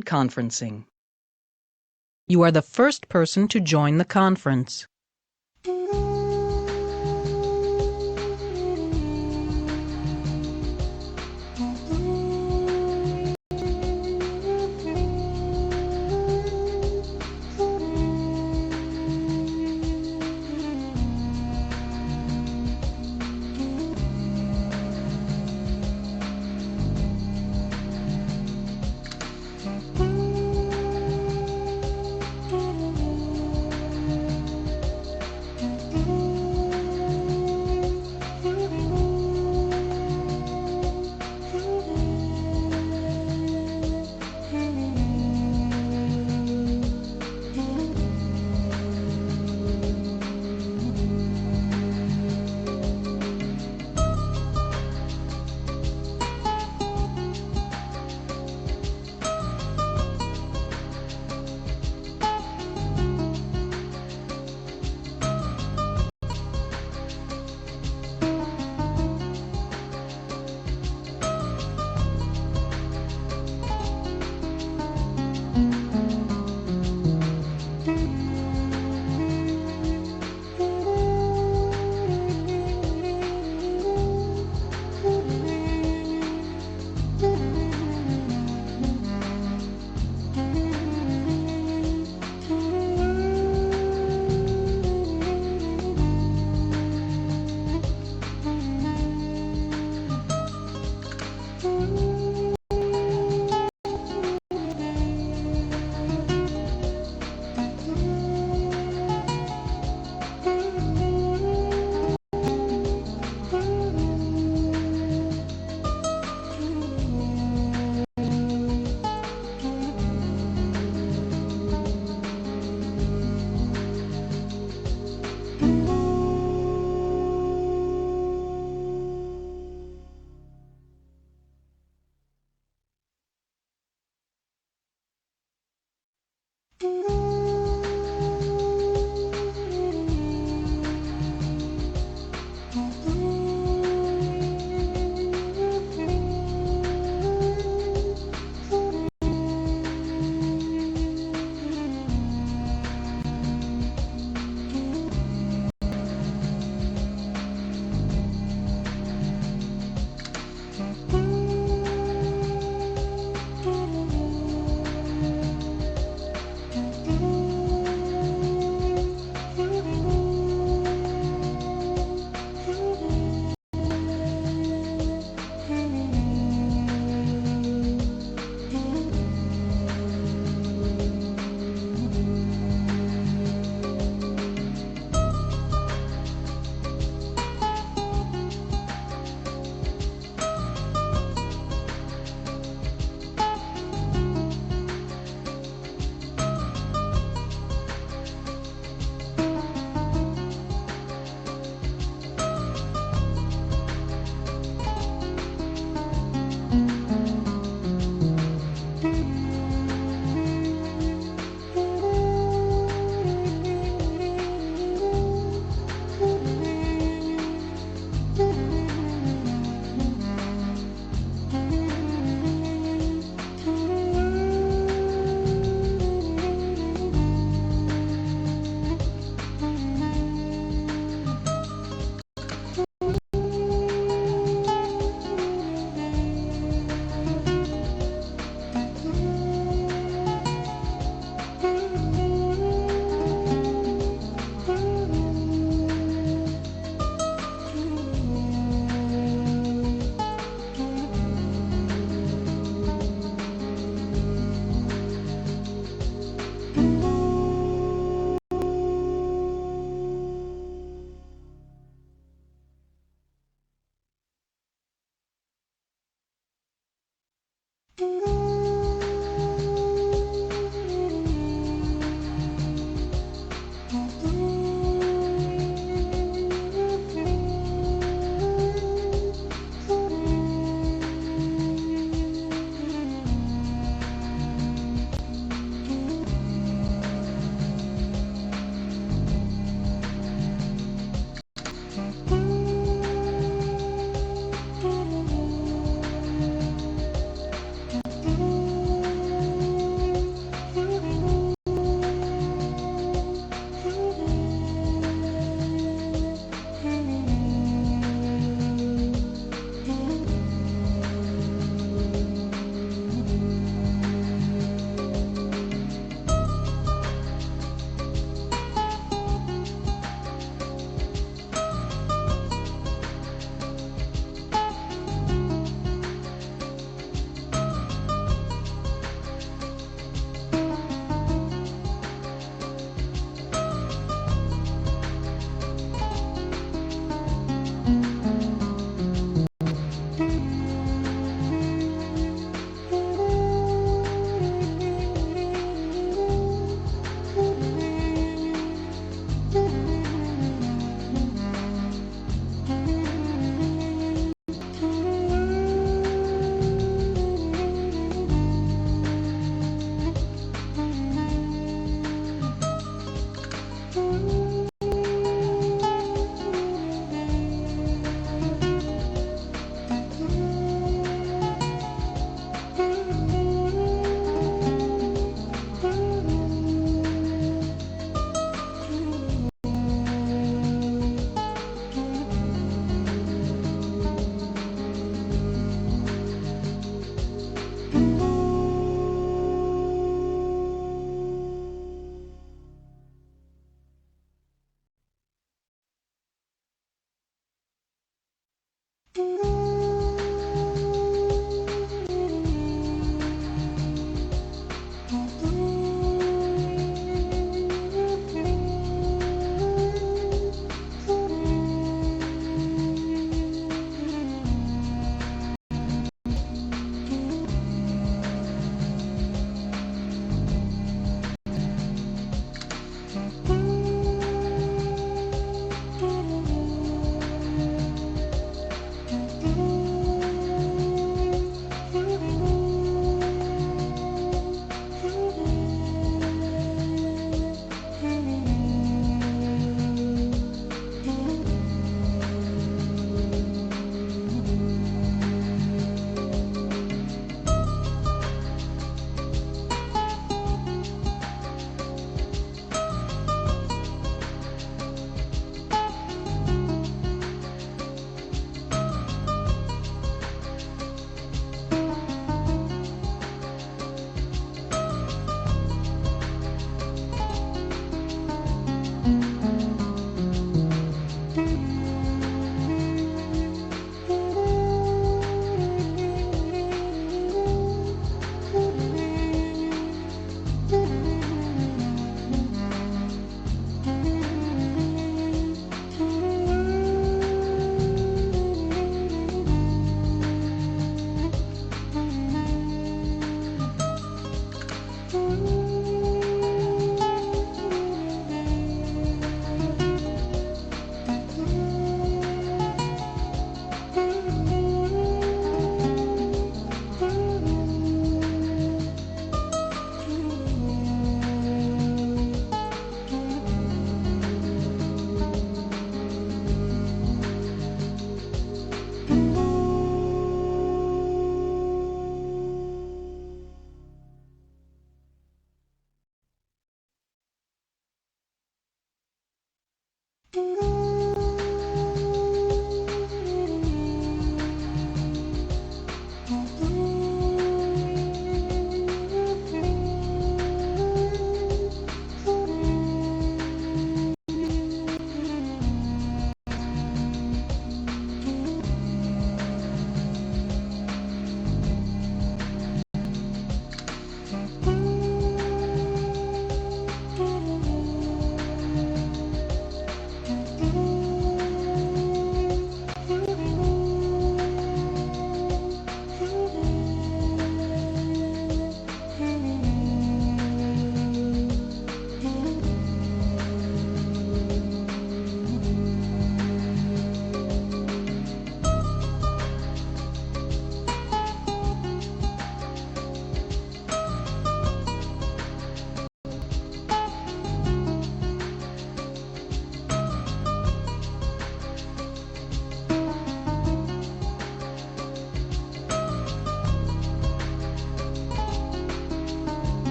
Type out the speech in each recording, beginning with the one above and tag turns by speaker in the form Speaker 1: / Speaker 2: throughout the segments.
Speaker 1: Conferencing. You are the first person to join the conference.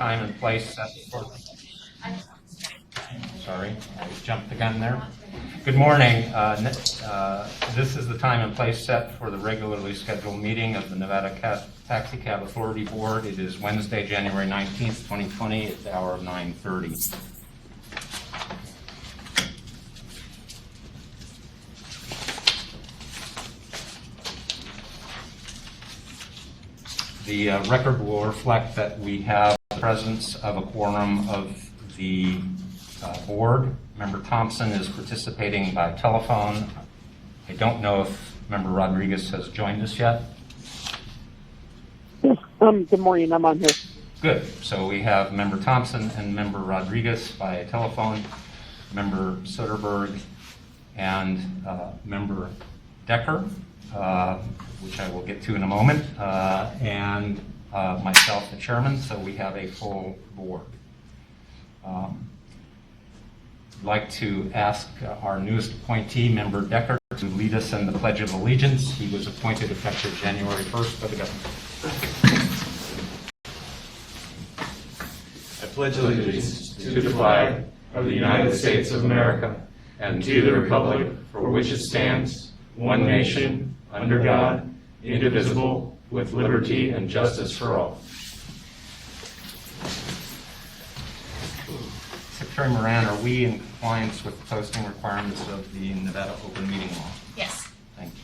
Speaker 2: time and place set for... Sorry, I jumped the gun there. Good morning. This is the time and place set for the regularly scheduled meeting of the Nevada Taxi Cab Authority Board. It is Wednesday, January 19th, 2020 at the hour of 9:30. The record will reflect that we have the presence of a quorum of the board. Member Thompson is participating by telephone. I don't know if Member Rodriguez has joined us yet.
Speaker 3: Yes, good morning. I'm on here.
Speaker 2: Good. So we have Member Thompson and Member Rodriguez by telephone, Member Soderberg, and Member Decker, which I will get to in a moment, and myself, the chairman, so we have a full board. I'd like to ask our newest appointee, Member Decker, to lead us in the Pledge of Allegiance. He was appointed effective January 1st by the government.
Speaker 4: I pledge allegiance to the flag of the United States of America and to the republic for which it stands, one nation, under God, indivisible, with liberty and justice for all.
Speaker 2: Secretary Moran, are we in compliance with the posting requirements of the Nevada Open Meeting Law?
Speaker 5: Yes.
Speaker 2: Thank you.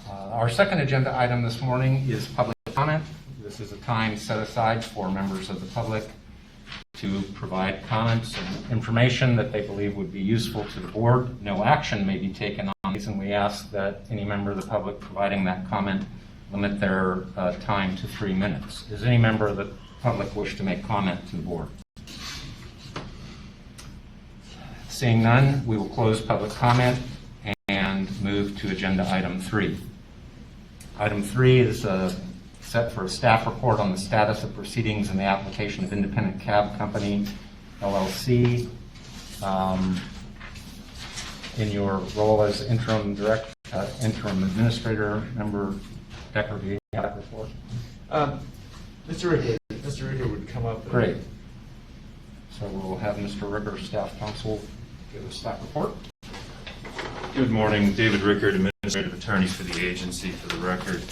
Speaker 2: Our second agenda item this morning is public comment. This is a time set aside for members of the public to provide comments and information that they believe would be useful to the board. No action may be taken on these, and we ask that any member of the public providing that comment limit their time to 3 minutes. Does any member of the public wish to make comment to the board? Seeing none, we will close public comment and move to agenda item 3. Item 3 is set for a staff report on the status of proceedings in the application of Independent Cab Company, LLC. In your role as interim administrator, Member Decker, do you have that report?
Speaker 4: Mr. Ricker would come up.
Speaker 2: Great. So we'll have Mr. Ricker, staff counsel, give a staff report.
Speaker 6: Good morning, David Rickard, Administrative Attorney for the agency, for the record.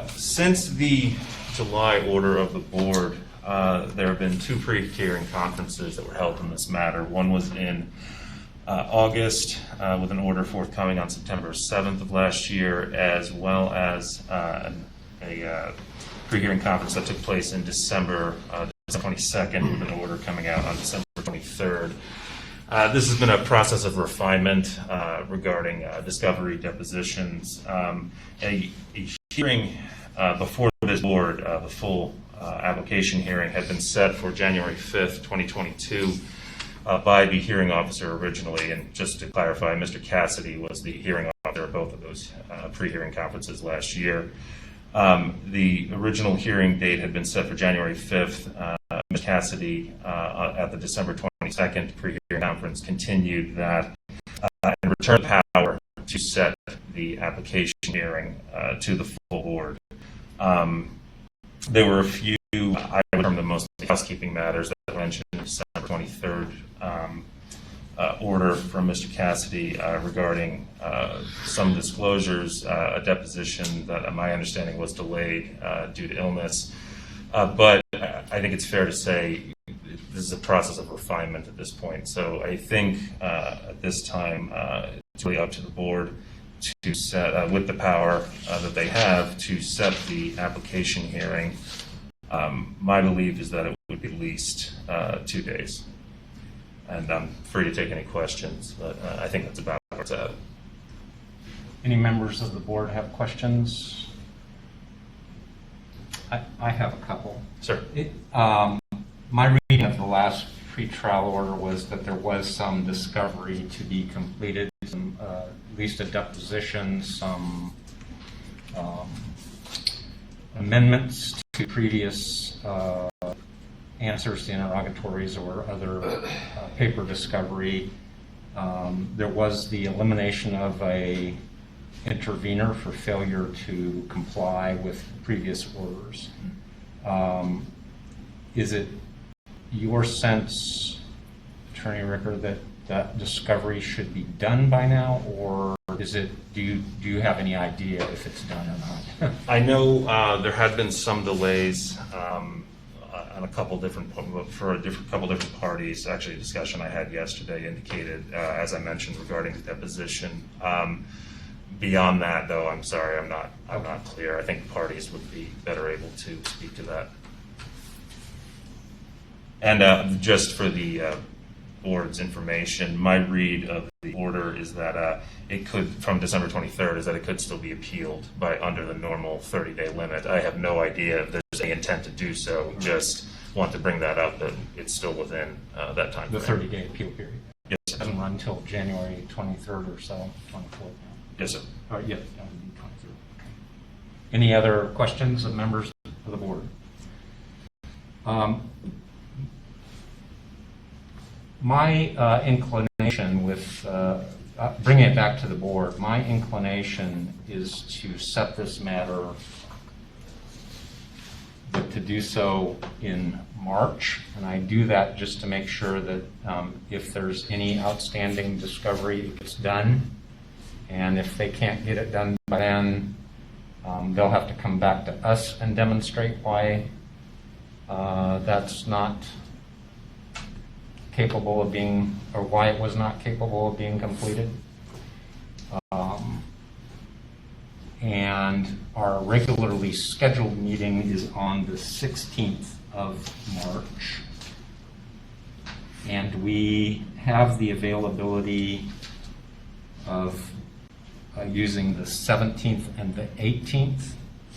Speaker 6: Since the July order of the board, there have been 2 pre-hearing conferences that were held in this matter. One was in August with an order forthcoming on September 7th of last year, as well as a pre-hearing conference that took place in December 22nd with an order coming out on December 23rd. This has been a process of refinement regarding discovery depositions. A hearing before this board, the full application hearing, had been set for January 5th, 2022 by the hearing officer originally. And just to clarify, Mr. Cassidy was the hearing officer of both of those pre-hearing conferences last year. The original hearing date had been set for January 5th. Ms. Cassidy, at the December 22nd pre-hearing conference, continued that and returned the power to set the application hearing to the full board. There were a few, I would term them mostly housekeeping matters that were mentioned in the December 23rd order from Mr. Cassidy regarding some disclosures, a deposition that my understanding was delayed due to illness. But I think it's fair to say this is a process of refinement at this point. So I think at this time it's really up to the board to set, with the power that they have, to set the application hearing. My belief is that it would be at least 2 days. And I'm free to take any questions, but I think that's about where it's at.
Speaker 2: Any members of the board have questions? I have a couple.
Speaker 6: Sir.
Speaker 2: My reading of the last pretrial order was that there was some discovery to be completed, some, at least a deposition, some amendments to previous answers to interrogatories or other paper discovery. There was the elimination of a intervener for failure to comply with previous orders. Is it your sense, Attorney Ricker, that that discovery should be done by now, or is it? Do you have any idea if it's done or not?
Speaker 6: I know there had been some delays on a couple different couple different parties. Actually, a discussion I had yesterday indicated, as I mentioned, regarding the deposition. Beyond that, though, I'm sorry, I'm not clear. I think parties would be better able to speak to that. And just for the board's information, my read of the order is that it could, from December 23rd, is that it could still be appealed by under the normal 30-day limit. I have no idea if there's any intent to do so. Just want to bring that up, that it's still within that time
Speaker 2: The
Speaker 6: frame.
Speaker 2: 30-day appeal period.
Speaker 6: Yes,
Speaker 2: It
Speaker 6: sir.
Speaker 2: doesn't run until January 23rd or so, 24th.
Speaker 6: Yes, sir.
Speaker 2: Oh, yeah, that would be 23rd. Okay. Any other questions of members of the board? My inclination with bringing it back to the board, my inclination is to set this matter, but to do so in March. And I do that just to make sure that if there's any outstanding discovery, it gets done. And if they can't get it done by then, they'll have to come back to us and demonstrate why that's not capable of being, or why it was not capable of being completed. And our regularly scheduled meeting is on the 16th of March. And we have the availability of using the 17th and the 18th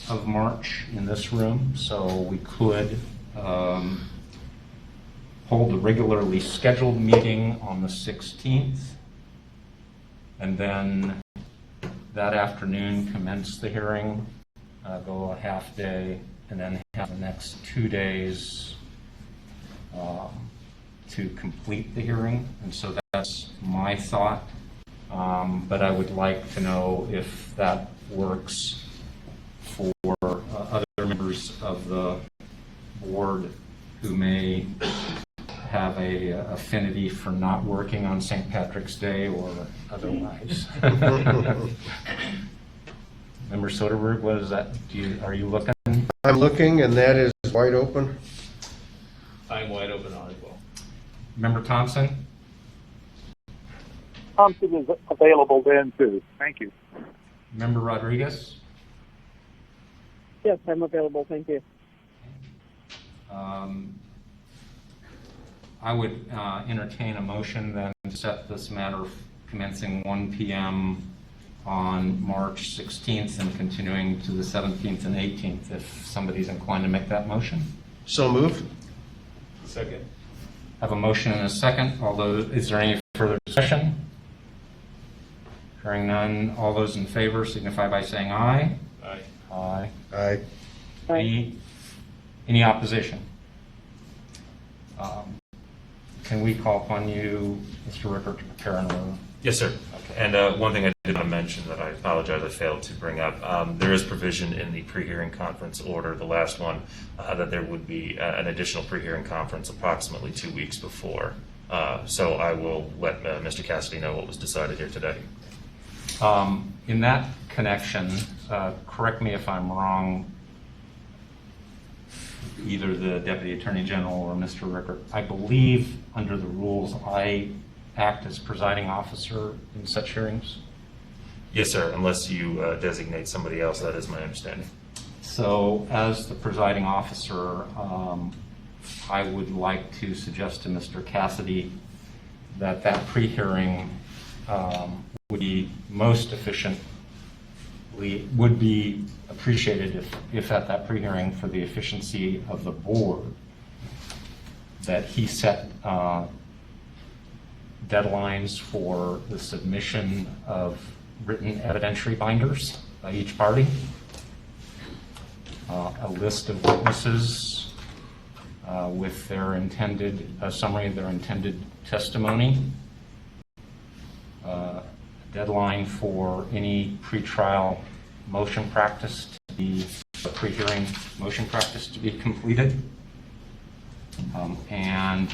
Speaker 2: of March in this room. So we could hold a regularly scheduled meeting on the 16th, and then that afternoon commence the hearing, go a half day, and then have the next 2 days to complete the hearing. And so that's my thought. But I would like to know if that works for other members of the board who may have a affinity for not working on St. Patrick's Day or otherwise. Member Soderberg, what is that? Are you looking?
Speaker 5: I'm looking, and that is wide open.
Speaker 4: I'm wide open on as well.
Speaker 2: Member Thompson?
Speaker 3: Thompson is available then too. Thank you.
Speaker 2: Member Rodriguez?
Speaker 3: Yes, I'm available. Thank you.
Speaker 2: I would entertain a motion then to set this matter commencing 1 p.m. on March 16th and continuing to the 17th and 18th, if somebody's inclined to make that motion.
Speaker 5: So moved.
Speaker 4: Second.
Speaker 2: Have a motion and a second. Although, is there any further discussion? Hearing none, all those in favor signify by saying aye.
Speaker 4: Aye.
Speaker 2: Aye.
Speaker 5: Aye.
Speaker 2: Any opposition? Can we call upon you, Mr. Ricker, to prepare an order?
Speaker 6: Yes, sir. And one thing I did want to mention that I apologize I failed to bring up, there is provision in the pre-hearing conference order, the last one, that there would be an additional pre-hearing conference approximately 2 weeks before. So I will let Mr. Cassidy know what was decided here today.
Speaker 2: In that connection, correct me if I'm wrong, either the Deputy Attorney General or Mr. Ricker, I believe under the rules I act as presiding officer in such hearings.
Speaker 6: Yes, sir, unless you designate somebody else, that is my understanding.
Speaker 2: So as the presiding officer, I would like to suggest to Mr. Cassidy that that pre-hearing would be most efficiently, would be appreciated if at that pre-hearing, for the efficiency of the board, that he set deadlines for the submission of written evidentiary binders by each party, a list of witnesses with their intended, a summary of their intended testimony, deadline for any pretrial motion practice to be pre-hearing motion practice to be completed, and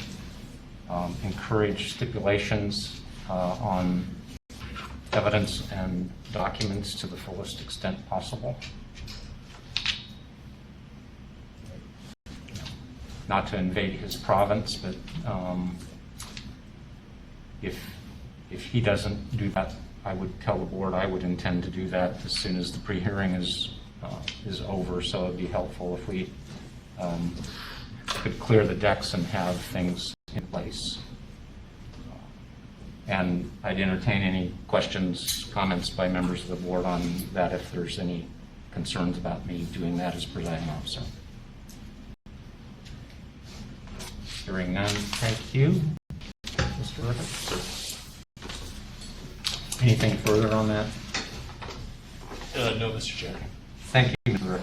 Speaker 2: encourage stipulations on evidence and documents to the fullest extent possible. Not to invade his province, but if he doesn't do that, I would tell the board I would intend to do that as soon as the pre-hearing is over. So it'd be helpful if we could clear the decks and have things in place. And I'd entertain any questions, comments by members of the board on that if there's any concerns about me doing that as presiding officer. Hearing none, thank you. Mr. Rickett? Anything further on that?
Speaker 4: No, Mr. Chair.
Speaker 2: Thank you, Mr.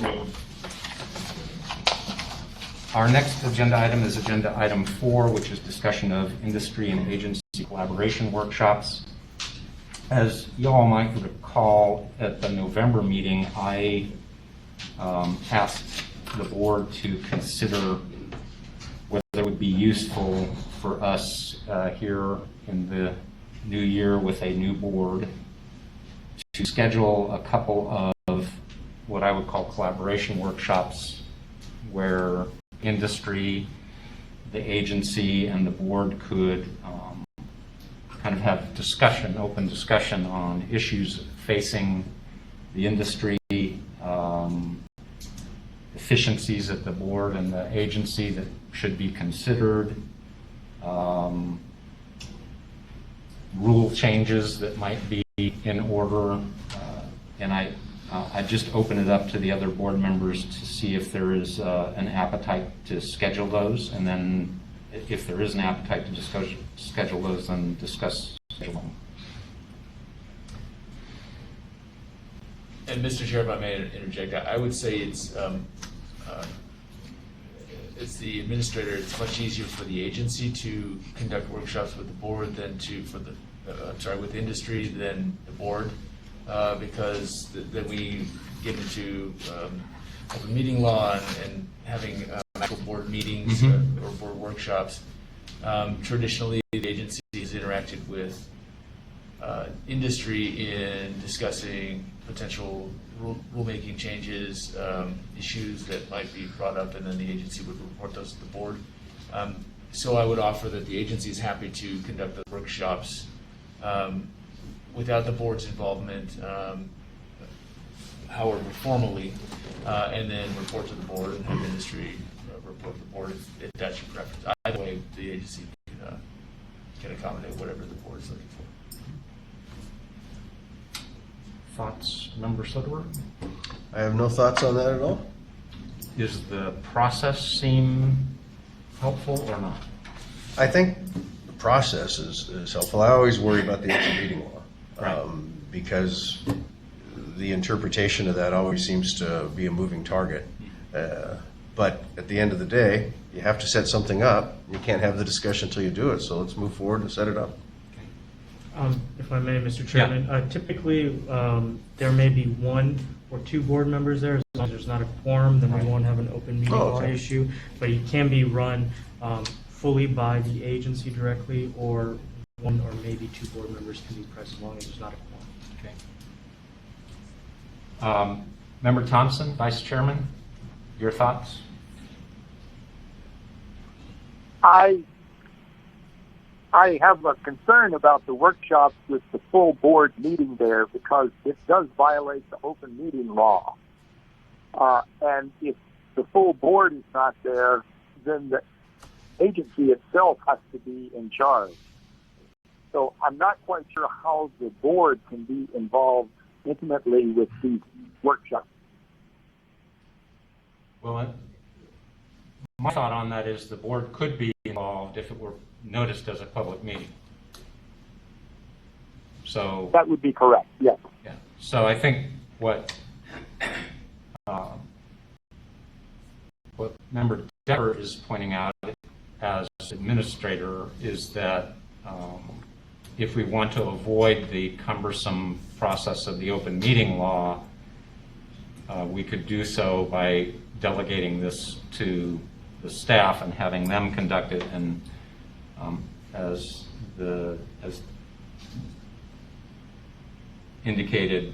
Speaker 2: Rickett. Our next agenda item is agenda item 4, which is discussion of industry and agency collaboration workshops. As you all might recall, at the November meeting, I asked the board to consider whether it would be useful for us here in the new year with a new board to schedule a couple of what I would call collaboration workshops where industry, the agency, and the board could kind of have discussion, open discussion on issues facing the industry, efficiencies at the board and the agency that should be considered, rule changes that might be in order, and I just open it up to the other board members to see if there is an appetite to schedule those, and then if there is an appetite to schedule those, then discuss scheduling.
Speaker 4: And Mr. Chair, if I may interject, I would say it's the administrator. It's much easier for the agency to conduct workshops with the board than with industry than the board, because then we get into open meeting law and having actual board meetings or board workshops. Traditionally, the agency has interacted with industry in discussing potential rulemaking changes, issues that might be brought up, and then the agency would report those to the board. So I would offer that the agency is happy to conduct the workshops without the board's involvement, however formally, and then report to the board and have industry report to the board if that's your preference. Either way, the agency can accommodate whatever the board is looking for.
Speaker 2: Thoughts, Member Slideworth?
Speaker 5: I have no thoughts on that at all.
Speaker 2: Does the process seem helpful or not?
Speaker 5: I think the process is helpful. I always worry about the open meeting law,
Speaker 2: Right.
Speaker 5: because the interpretation of that always seems to be a moving target. But at the end of the day, you have to set something up. You can't have the discussion until you do it, so let's move forward and set it up.
Speaker 7: If I may, Mr. Chairman, typically there may be one or two board members there. As long as there's not a quorum, then we won't have an open meeting law issue. But it can be run fully by the agency directly, or one or maybe two board members can be present as long as there's not a quorum.
Speaker 2: Okay. Member Thompson, Vice Chairman, your thoughts?
Speaker 3: I have a concern about the workshops with the full board meeting there because it does violate the open meeting law. And if the full board is not there, then the agency itself has to be in charge. So I'm not quite sure how the board can be involved intimately with these workshops.
Speaker 2: Well, my thought on that is the board could be involved if it were noticed as a public meeting. So
Speaker 3: That would be correct, yes.
Speaker 2: yeah. So I think what Member Decker is pointing out as administrator is that if we want to avoid the cumbersome process of the open meeting law, we could do so by delegating this to the staff and having them conduct it, and as indicated,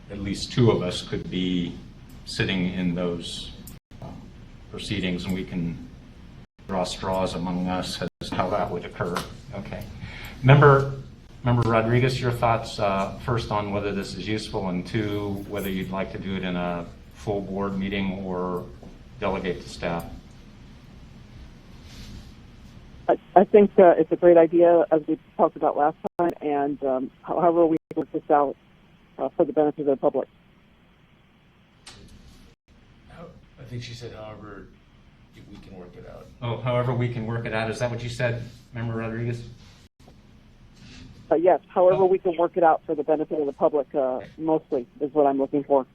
Speaker 2: at least two of us could be sitting in those proceedings, and we can draw straws among us as to how that would occur. Okay. Member Rodriguez, your thoughts first on whether this is useful, and two, whether you'd like to do it in a full board meeting or delegate to staff.
Speaker 8: I think it's a great idea, as we talked about last time, and however we work this out for the benefit of the public.
Speaker 4: I think she said, however, we can work it out.
Speaker 2: Oh, however we can work it out. Is that what you said, Member Rodriguez?
Speaker 8: Yes, however we can work it out for the benefit of the public, mostly, is what I'm looking for.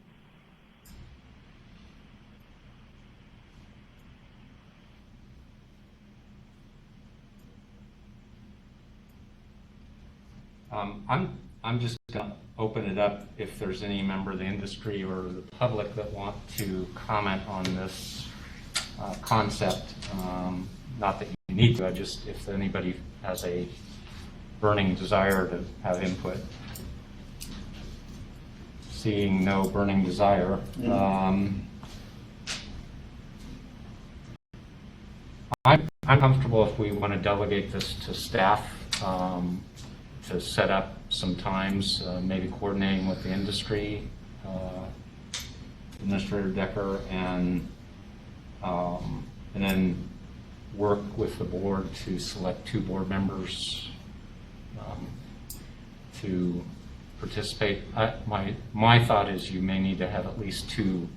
Speaker 2: I'm just going to open it up if there's any member of the industry or the public that want to comment on this concept. Not that you need to, just if anybody has a burning desire to have input. Seeing no burning desire. I'm comfortable if we want to delegate this to staff to set up some times, maybe coordinating with the industry, Administrator Decker, and then work with the board to select two board members to participate. My thought is you may need to have at least two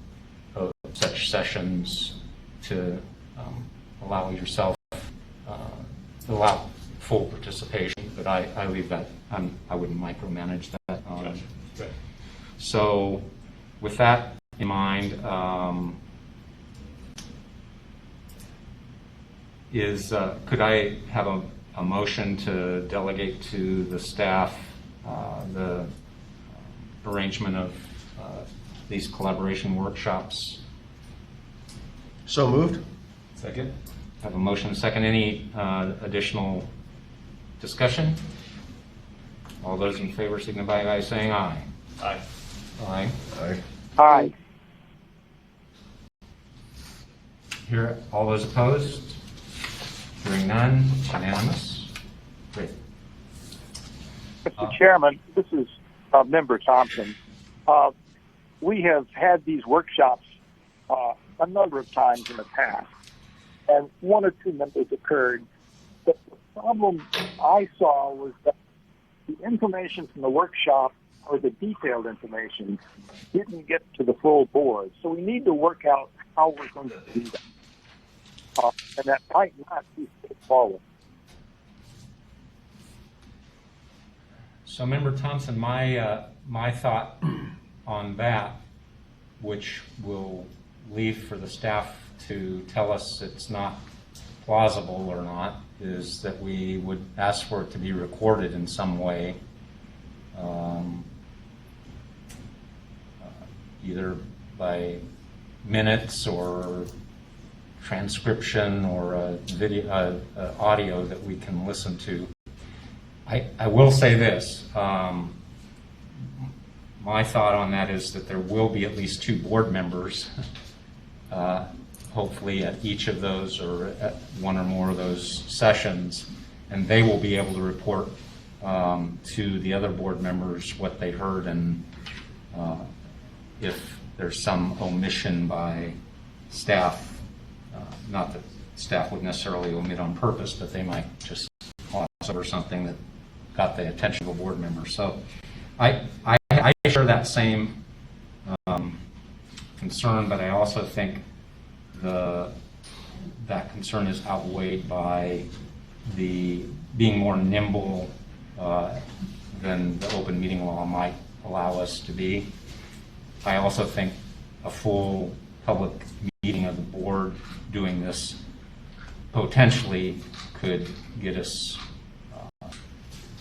Speaker 2: of such sessions to allow yourself allow full participation, but I leave that. I wouldn't micromanage that. So, with that in mind, could I have a motion to delegate to the staff the arrangement of these collaboration workshops?
Speaker 5: So moved.
Speaker 4: Second?
Speaker 2: Have a motion, second. Any additional discussion? All those in favor signify by saying aye.
Speaker 4: Aye.
Speaker 2: Aye.
Speaker 5: Aye.
Speaker 3: Aye.
Speaker 2: Here, all those opposed? Hearing none, unanimous. Great.
Speaker 3: Mr. Chairman, this is Member Thompson. We have had these workshops a number of times in the past, and one or two members occurred. But the problem I saw was that the information from the workshop, or the detailed information, didn't get to the full board. So we need to work out how we're going to do that. And that might not be straightforward.
Speaker 2: So, Member Thompson, my thought on that, which we'll leave for the staff to tell us it's not plausible or not, is that we would ask for it to be recorded in some way, either by minutes or transcription or a video, audio that we can listen to. I will say this. My thought on that is that there will be at least two board members, hopefully at each of those or at one or more of those sessions, and they will be able to report to the other board members what they heard, and if there's some omission by staff, not that staff would necessarily omit on purpose, but they might just gloss over something that got the attention of a board member. So I share that same concern, but I also think that concern is outweighed by the being more nimble than the open meeting law might allow us to be. I also think a full public meeting of the board doing this potentially could get us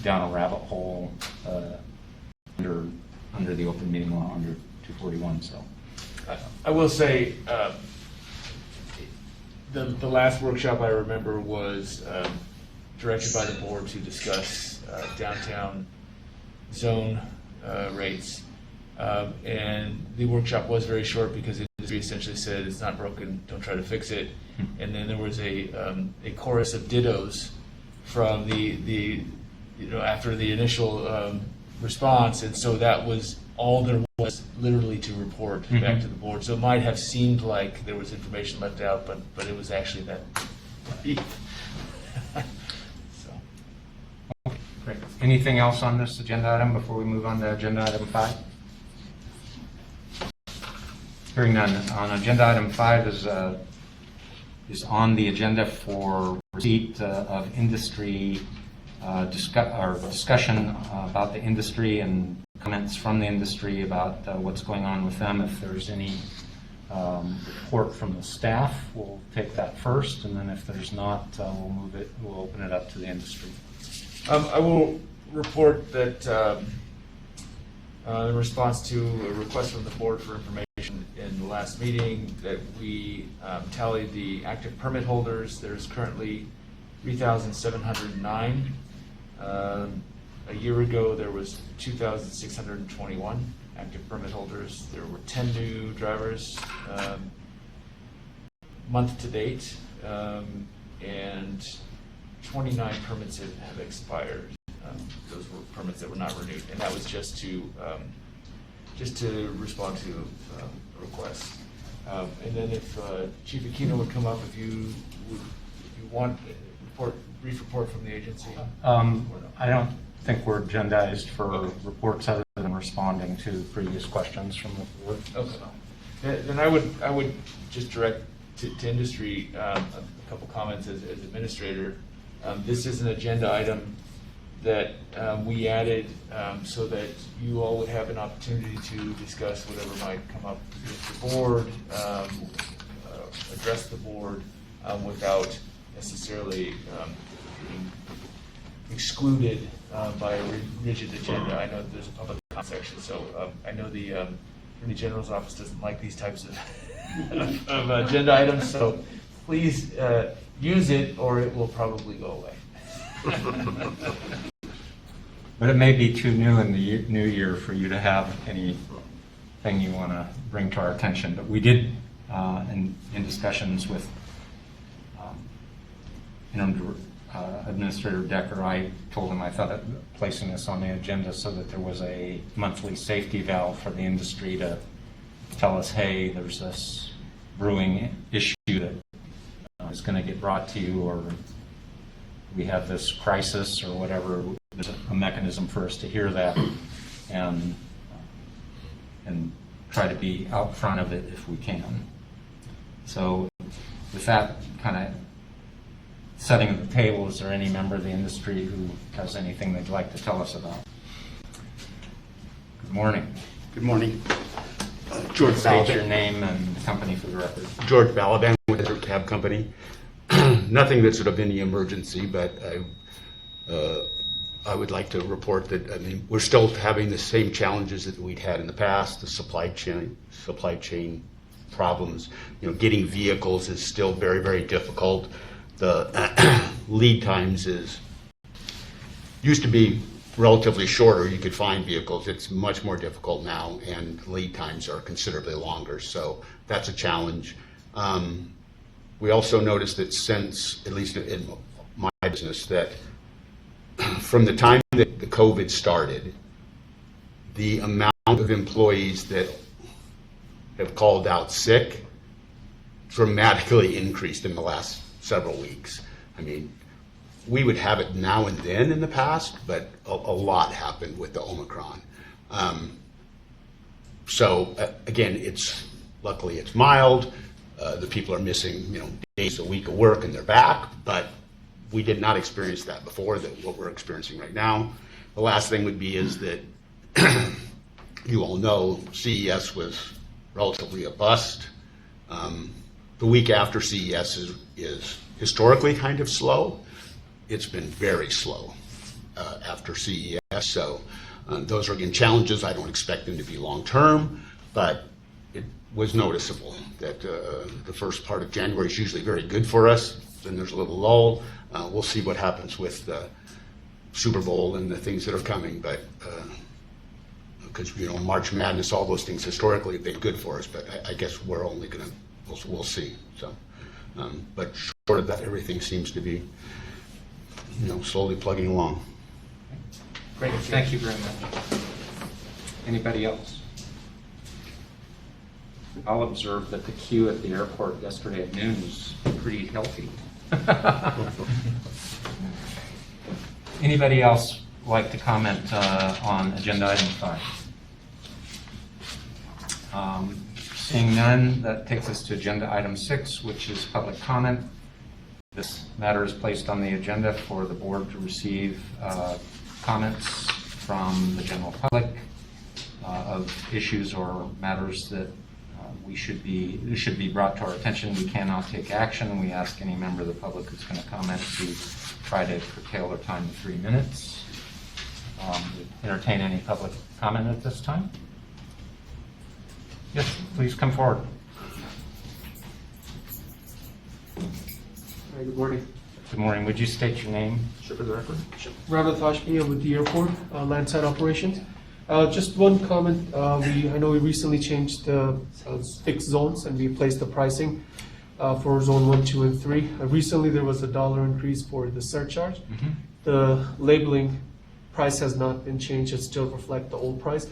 Speaker 2: down a rabbit hole under the open meeting law, under 241. So
Speaker 9: I will say, the last workshop I remember was directed by the board to discuss downtown zone rates. And the workshop was very short because the industry essentially said it's not broken, don't try to fix it. And then there was a chorus of dittos from the after the initial response, and so that was all there was literally to report back to the board. So it might have seemed like there was information left out, but it was actually that brief. So.
Speaker 2: great. Anything else on this agenda item before we move on to agenda item 5? Hearing none. On agenda item 5 is on the agenda for receipt of industry discussion about the industry and comments from the industry about what's going on with them. If there's any report from the staff, we'll take that first, and then if there's not, we'll open it up to the industry.
Speaker 9: I will report that in response to a request from the board for information in the last meeting, that we tallied the active permit holders. There's currently 3,709. A year ago, there was 2,621 active permit holders. There were 10 new drivers month to date, and 29 permits have expired. Those were permits that were not renewed, and that was just to respond to requests. And then if Chief Aquino would come up, if you want a brief report from the agency.
Speaker 2: I don't think we're agendized for reports other than responding to previous questions from the board.
Speaker 9: Okay. Then I would just direct to industry a couple comments as administrator. This is an agenda item that we added so that you all would have an opportunity to discuss whatever might come up with the board, address the board without necessarily being excluded by a rigid agenda. I know there's a public comment section, so I know the Attorney General's office doesn't like these types of agenda items, so please use it or it will probably go away.
Speaker 2: But it may be too new in the new year for you to have anything you want to bring to our attention. But we did, in discussions with Administrator Decker, I told him I thought of placing this on the agenda so that there was a monthly safety valve for the industry to tell us, hey, there's this brewing issue that is going to get brought to you, or we have this crisis or whatever. There's a mechanism for us to hear that and try to be out front of it if we can. So with that kind of setting of the table, is there any member of the industry who has anything they'd like to tell us about? Good morning.
Speaker 10: Good morning. George
Speaker 2: State
Speaker 10: Balaban.
Speaker 2: your name and company for the record.
Speaker 10: George Balaban with Desert Cab Company. Nothing that's sort of any emergency, but I would like to report that, I mean, we're still having the same challenges that we'd had in the past, the supply chain problems. You know, getting vehicles is still very, very difficult. The lead times used to be relatively shorter. You could find vehicles. It's much more difficult now, and lead times are considerably longer. So that's a challenge. We also noticed that since, at least in my business, that from the time that the COVID started, the amount of employees that have called out sick dramatically increased in the last several weeks. I mean, we would have it now and then in the past, but a lot happened with the Omicron. So again, luckily it's mild. The people are missing, days a week of work and they're back, but we did not experience that before, what we're experiencing right now. The last thing would be is that you all know CES was relatively a bust. The week after CES is historically kind of slow. It's been very slow after CES. So those are, again, challenges. I don't expect them to be long term, but it was noticeable that the first part of January is usually very good for us. Then there's a little lull. We'll see what happens with the Super Bowl and the things that are coming, but because March Madness, all those things historically have been good for us, but I guess we're only gonna we'll see. So, but short of that, everything seems to be slowly plugging along.
Speaker 2: Great, thank you very much. Anybody else? I'll observe that the queue at the airport yesterday at noon was pretty healthy. Anybody else like to comment on agenda item 5? Seeing none, that takes us to agenda item 6, which is public comment. This matter is placed on the agenda for the board to receive comments from the general public of issues or matters that should be brought to our attention. We cannot take action. We ask any member of the public who's going to comment to try to curtail their time to 3 minutes. Entertain any public comment at this time? Yes, please come forward.
Speaker 11: Hi, good morning.
Speaker 2: Good morning. Would you state your name?
Speaker 11: Sure, for the record. Sure. Ramath Hashmi with the airport, landside operations. Just one comment. I know we recently changed the fixed zones and we placed the pricing for zone 1, 2, and 3. Recently there was a $1 increase for the surcharge. Mm-hmm. The labeling price has not been changed. It still reflects the old price,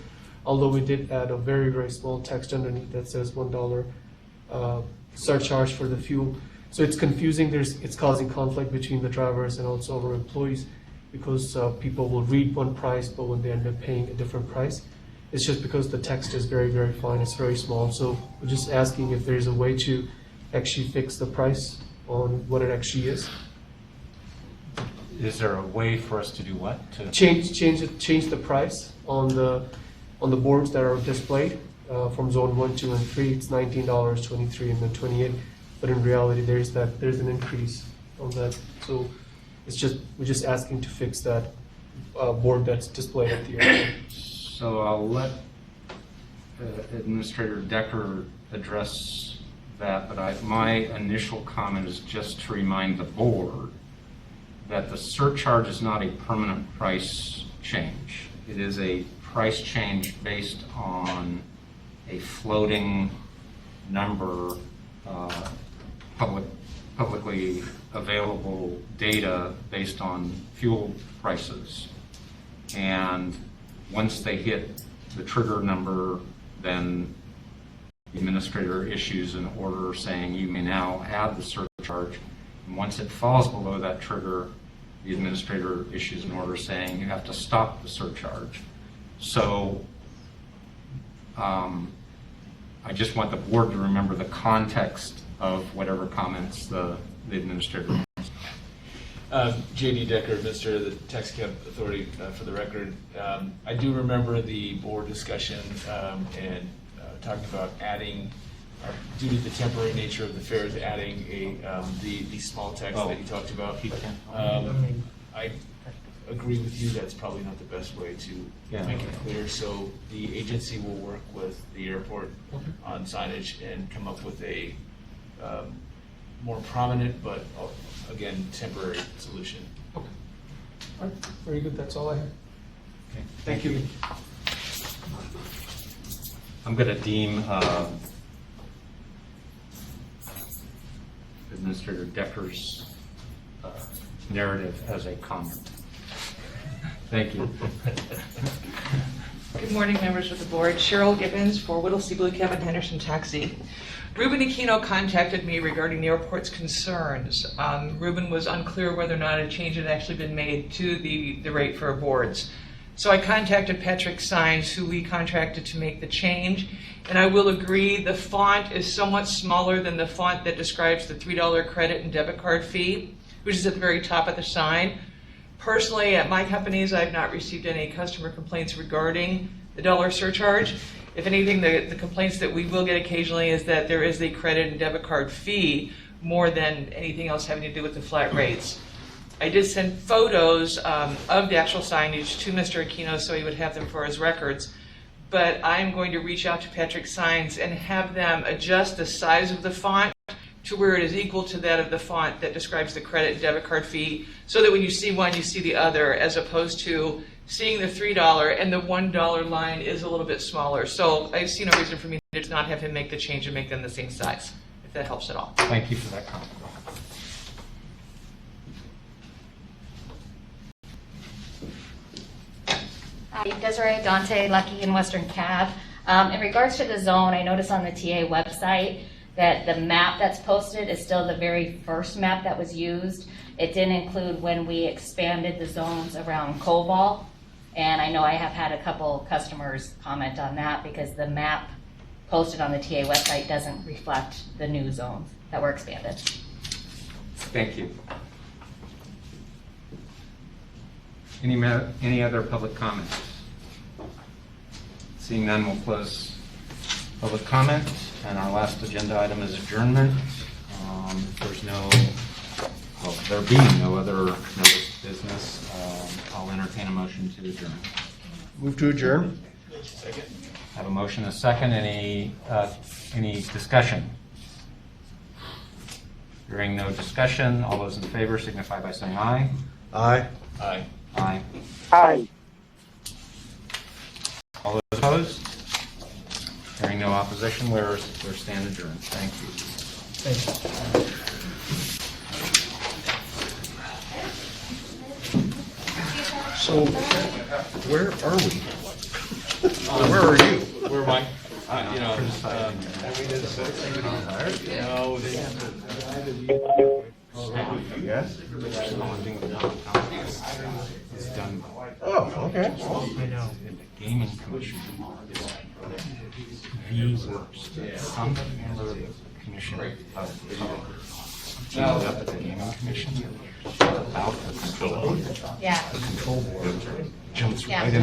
Speaker 11: although we did add a very, very small text underneath that says $1 surcharge for the fuel. So it's confusing. It's causing conflict between the drivers and also our employees, because people will read one price, but when they end up paying a different price, it's just because the text is very, very fine. It's very small. So we're just asking if there's a way to actually fix the price on what it actually is.
Speaker 2: Is there a way for us to do what? To
Speaker 11: change the price on the boards that are displayed from zone 1, 2, and 3. It's $19, 23, and then 28. But in reality, there's an increase on that. So we're just asking to fix that board that's displayed at the airport.
Speaker 2: So I'll let Administrator Decker address that, but my initial comment is just to remind the board that the surcharge is not a permanent price change. It is a price change based on a floating number, publicly available data based on fuel prices. And once they hit the trigger number, then the administrator issues an order saying you may now add the surcharge. And once it falls below that trigger, the administrator issues an order saying you have to stop the surcharge. So I just want the board to remember the context of whatever comments the administrator makes.
Speaker 9: J.D. Decker, Administrator of the Taxicab Authority, for the record. I do remember the board discussion and talking about adding, due to the temporary nature of the fares, adding the small text that you talked about. I agree with you. That's probably not the best way to make it clear. So the agency will work with the airport on signage and come up with a more prominent, but again, temporary solution.
Speaker 11: Okay. All right. Very good. That's all I have.
Speaker 2: Okay.
Speaker 11: Thank you.
Speaker 2: I'm going to deem Administrator Decker's narrative as a comment. Thank you.
Speaker 12: Good morning, members of the board. Cheryl Gibbons for Whittlesey Blue Cab and Henderson Taxi. Ruben Aquino contacted me regarding the airport's concerns. Ruben was unclear whether or not a change had actually been made to the rate for boards. So I contacted Patrick Sines, who we contracted to make the change, and I will agree the font is somewhat smaller than the font that describes the $3 credit and debit card fee, which is at the very top of the sign. Personally, at my companies, I've not received any customer complaints regarding the dollar surcharge. If anything, the complaints that we will get occasionally is that there is a credit and debit card fee more than anything else having to do with the flat rates. I did send photos of the actual signage to Mr. Aquino so he would have them for his records. but I'm going to reach out to Patrick Signs and have them adjust the size of the font to where it is equal to that of the font that describes the credit and debit card fee, so that when you see one, you see the other, as opposed to seeing the $3 and the $1 line is a little bit smaller. So I see no reason for me to not have him make the change and make them the same size, if that helps at all.
Speaker 2: Thank you for that comment.
Speaker 13: Hi, Desiree Dante, Lucky in Western Cab. In regards to the zone, I noticed on the TA website that the map that's posted is still the very first map that was used. It didn't include when we expanded the zones around Koval. And I know I have had a couple customers comment on that because the map posted on the TA website doesn't reflect the new zones that were expanded.
Speaker 2: Thank you. Any other public comments? Seeing none, we'll close public comment. And our last agenda item is adjournment. There being no other notice of business, I'll entertain a motion to adjourn.
Speaker 5: Move to adjourn.
Speaker 2: I have a motion, a second. Any discussion? Hearing no discussion, all those in favor signify by saying aye.
Speaker 5: Aye.
Speaker 9: Aye.
Speaker 2: Aye.
Speaker 3: Aye.
Speaker 2: All those opposed? Hearing no opposition, we're stand adjourned. Thank you.
Speaker 7: Thank you.
Speaker 5: So, where are we? Where are you?
Speaker 9: Where am I?
Speaker 5: Yes?
Speaker 2: It's done.
Speaker 5: Oh, okay.
Speaker 7: I know.
Speaker 2: The Gaming Commission is the worst. Some other commission teamed up at the Gaming Commission about the control.
Speaker 13: Yeah.
Speaker 2: The control board jumps
Speaker 13: Yeah.
Speaker 2: right in.